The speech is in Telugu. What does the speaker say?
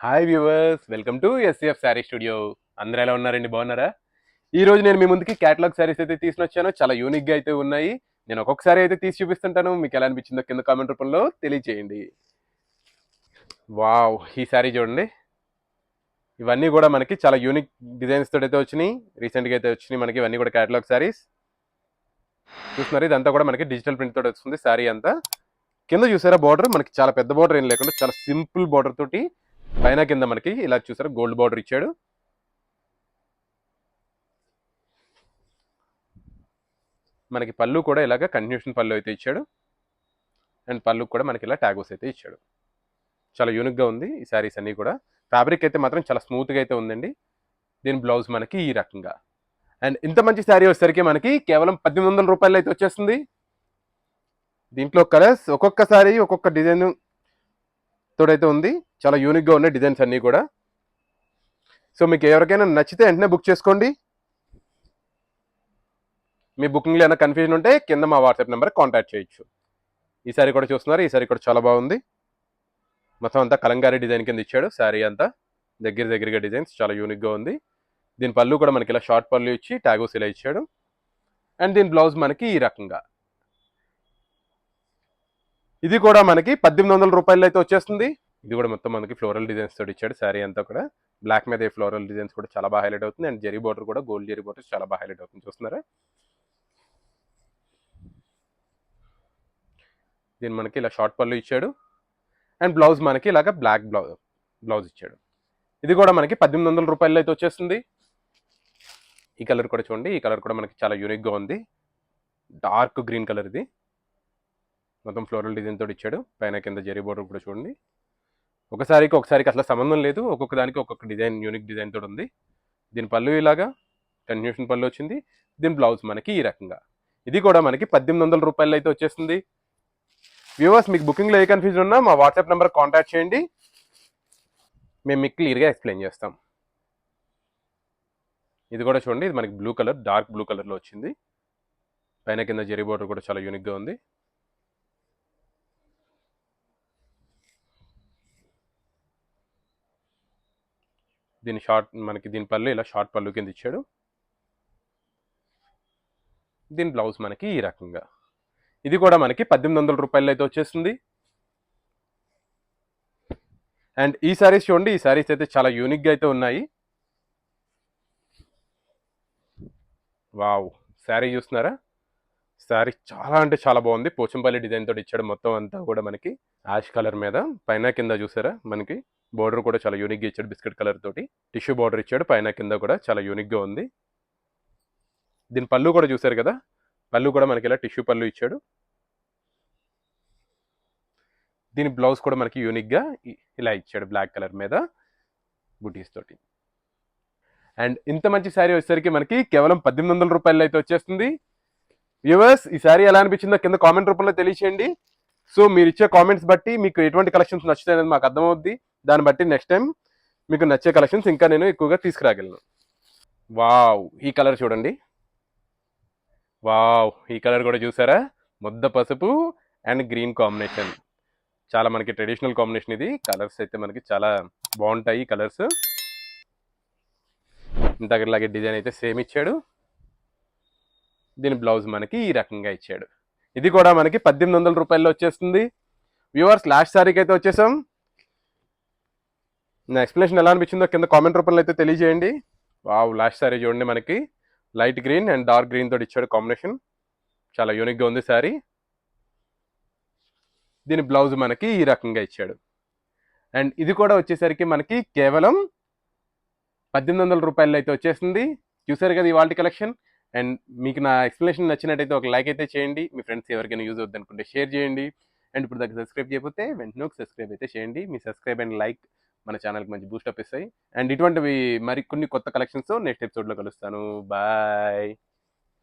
Hi viewers, welcome to SCF sari studio. అందరూ ఎలా ఉన్నారండి? బాగున్నారా? ఈ రోజు నేను మీ ముందుకి క్యాటలాగ్ శారీస్ అయితే తీసుకొచ్చాను. చాలా యూనిక్ గా అయితే ఉన్నాయి. నేను ఒక్కొక్కసారి అయితే తీసి చూపిస్తుంటాను. మీకు ఎలా అనిపించిందో కింద కామెంట్ రూపంలో తెలియజేయండి. వావ్, ఈ శారీ చూడండి. ఇవన్నీ కూడా మనకి చాలా యూనిక్ డిజైన్స్ తోటి అయితే వచ్చినాయి. రీసెంట్ గా అయితే వచ్చినాయి మనకి ఇవన్నీ కూడా క్యాటలాగ్ శారీస్. చూస్తున్నారు, ఇదంతా కూడా మనకి డిజిటల్ ప్రింట్ తోటి వస్తుంది శారీ అంతా. కింద చూసారా బార్డర్, మనకి చాలా పెద్ద బార్డర్ ఏం లేకుండా చాలా సింపుల్ బార్డర్ తోటి పైన కింద మనకి ఇలా చూసారా గోల్డ్ బార్డర్ ఇచ్చాడు. మనకి పళ్ళు కూడా ఇలాగ కంటిన్యూషన్ పళ్ళు అయితే ఇచ్చాడు. అండ్ పళ్ళు కూడా మనకి ఇలా ట్యాగోస్ అయితే ఇచ్చాడు. చాలా యూనిక్గా ఉంది ఈ శారీస్ అన్నీ కూడా. ఫ్యాబ్రిక్ అయితే మాత్రం చాలా స్మూత్గా అయితే ఉందండి. దీని బ్లౌజ్ మనకి ఈ రకంగా. అండ్ ఇంత మంచి శారీ వచ్చేసరికి మనకి కేవలం 1800 రూపాయలు అయితే వచ్చేస్తుంది. దీంట్లో కలర్స్ ఒక్కొక్క శారీ ఒక్కొక్క డిజైన్ తోడైతే ఉంది. చాలా యూనిక్గా ఉన్నాయి డిజైన్స్ అన్నీ కూడా. సో మీకు ఎవరికైనా నచ్చితే వెంటనే బుక్ చేసుకోండి. మీ బుకింగ్లో ఏమైనా కన్ఫ్యూజన్ ఉంటే కింద మా వాట్సాప్ నెంబర్ కాంటాక్ట్ చేయొచ్చు. ఈ సారీ కూడా చూస్తున్నారు, ఈ సారీ కూడా చాలా బాగుంది. మొత్తం అంతా కలంకారీ డిజైన్ కింద ఇచ్చాడు. శారీ అంతా దగ్గరగా డిజైన్స్ చాలా యూనిక్గా ఉంది. దీని పళ్ళు కూడా మనకి ఇలా షార్ట్ పళ్ళు ఇచ్చి ట్యాగోస్ ఇలా ఇచ్చాడు. అండ్ దీని బ్లౌజ్ మనకి ఈ రకంగా. ఇది కూడా మనకి 1800 రూపాయలు అయితే వచ్చేస్తుంది. ఇది కూడా మొత్తం మనకి ఫ్లోరల్ డిజైన్స్ తోటి ఇచ్చాడు. శారీ అంతా కూడా బ్లాక్ మీద ఫ్లోరల్ డిజైన్స్ కూడా చాలా బాగా హైలైట్ అవుతుంది. అండ్ జెరీ బార్డర్ కూడా గోల్డ్ జెరీ బార్డర్ చాలా బాగా హైలైట్ అవుతుంది. చూస్తున్నారా? దీని మనకి ఇలా షార్ట్ పళ్ళు ఇచ్చాడు. అండ్ బ్లౌజ్ మనకి ఇలాగ బ్లాక్ బ్లౌజ్ ఇచ్చాడు. ఇది కూడా మనకి 1800 రూపాయలు అయితే వచ్చేస్తుంది. ఈ కలర్ కూడా చూడండి, ఈ కలర్ కూడా మనకి చాలా యూనిక్గా ఉంది. డార్క్ గ్రీన్ కలర్ ఇది. మొత్తం ఫ్లోరల్ డిజైన్ తోటి ఇచ్చాడు. పైన కింద జెరీ బోర్డర్ కూడా చూడండి. ఒకసారికి అసలు సంబంధం లేదు. ఒక్కొక్క దానికి ఒక్కొక్క డిజైన్ యూనిక్ డిజైన్ తోటి ఉంది. దీని పళ్ళు ఇలాగా కంటిన్యూషన్ పళ్ళు వచ్చింది. దీని బ్లౌజ్ మనకి ఈ రకంగా. ఇది కూడా మనకి 1800 రూపాయలు అయితే వచ్చేస్తుంది. వ్యూవర్స్, మీకు బుకింగ్లో ఏ కన్ఫ్యూజన్ ఉన్నా మా వాట్సాప్ నెంబర్ కాంటాక్ట్ చేయండి. మేము మీకు క్లియర్గా ఎక్స్ప్లెయిన్ చేస్తాం. ఇది కూడా చూడండి, ఇది మనకి బ్లూ కలర్, డార్క్ బ్లూ కలర్లో వచ్చింది. పైన కింద జెరీ బోర్డర్ కూడా చాలా యూనిక్గా ఉంది. దీని పళ్ళు ఇలా షార్ట్ పళ్ళు కింద ఇచ్చాడు. దీని బ్లౌజ్ మనకి ఈ రకంగా. ఇది కూడా మనకి 1800 రూపాయలు అయితే వచ్చేస్తుంది. అండ్ ఈ శారీస్ చూడండి, ఈ శారీస్ అయితే చాలా యూనిక్గా అయితే ఉన్నాయి. వావ్, శారీ చూస్తున్నారా? శారీ చాలా అంటే చాలా బాగుంది. పోచంపల్లి డిజైన్ తోటి ఇచ్చాడు. మొత్తం అంతా కూడా మనకి యాష్ కలర్ మీద పైన కింద చూసారా మనకి బోర్డర్ కూడా చాలా యూనిక్గా ఇచ్చాడు. బిస్కెట్ కలర్ తోటి టిష్యూ బోర్డర్ ఇచ్చాడు. పైన కింద కూడా చాలా యూనిక్గా ఉంది. దీని పళ్ళు కూడా చూసారు కదా, పళ్ళు కూడా మనకి ఇలా టిష్యూ పళ్ళు ఇచ్చాడు. దీని బ్లౌజ్ కూడా మనకి యూనిక్గా ఇలా ఇచ్చాడు, బ్లాక్ కలర్ మీద బుటీస్ తోటి. అండ్ ఇంత మంచి శారీ వచ్చేసరికి మనకి కేవలం 1800 రూపాయలు అయితే వచ్చేస్తుంది. వ్యూవర్స్, ఈ శారీ ఎలా అనిపించిందో కింద కామెంట్ రూపంలో తెలియచేయండి. సో మీరు ఇచ్చే కామెంట్స్ బట్టి మీకు ఎటువంటి కలెక్షన్స్ నచ్చుతాయి అనేది మాకు అర్థమవుద్ది. దాన్ని బట్టి నెక్స్ట్ టైం మీకు నచ్చే కలెక్షన్స్ ఇంకా నేను ఎక్కువగా తీసుకురాగలను. వావ్, ఈ కలర్ చూడండి. వావ్, ఈ కలర్ కూడా చూసారా? ముద్ద పసుపు అండ్ గ్రీన్ కాంబినేషన్. చాలా మనకి ట్రెడిషనల్ కాంబినేషన్ ఇది. కలర్స్ అయితే మనకి చాలా బాగుంటాయి. కలర్స్ ఇంతలాగే డిజైన్ అయితే సేమ్ ఇచ్చాడు. దీని బ్లౌజ్ మనకి ఈ రకంగా ఇచ్చాడు. ఇది కూడా మనకి 1800 రూపాయల్లో వచ్చేస్తుంది. వ్యూవర్స్, లాస్ట్ శారీకి అయితే వచ్చేసాం. నా ఎక్స్ప్లెనేషన్ ఎలా అనిపించిందో కింద కామెంట్ రూపంలో అయితే తెలియజేయండి. వావ్, లాస్ట్ శారీ చూడండి, మనకి light green and dark green తోటి ఇచ్చాడు కాంబినేషన్. చాలా యూనిక్గా ఉంది శారీ. దీని బ్లౌజ్ మనకి ఈ రకంగా ఇచ్చాడు. అండ్ ఇది కూడా వచ్చేసరికి మనకి కేవలం 1800 రూపాయలు అయితే వచ్చేస్తుంది. చూసారు కదా ఇవాళ కలెక్షన్. అండ్ మీకు నా ఎక్స్ప్లెనేషన్ నచ్చినట్టయితే ఒక లైక్ అయితే చేయండి. మీ ఫ్రెండ్స్ ఎవరికైనా యూజ్ అవుద్ది అనుకుంటే షేర్ చేయండి. అండ్ ఇప్పుడు దగ్గర సబ్స్క్రైబ్ చేయకపోతే వెంటనే ఒక సబ్స్క్రైబ్ అయితే చేయండి. మీ సబ్స్క్రైబ్ అండ్ లైక్ మన ఛానల్కి మంచి బూస్టప్ ఇస్తాయి. అండ్ ఇటువంటివి మరి కొన్ని కొత్త కలెక్షన్స్తో నెక్స్ట్ ఎపిసోడ్లో కలుస్తాను. బాయ్.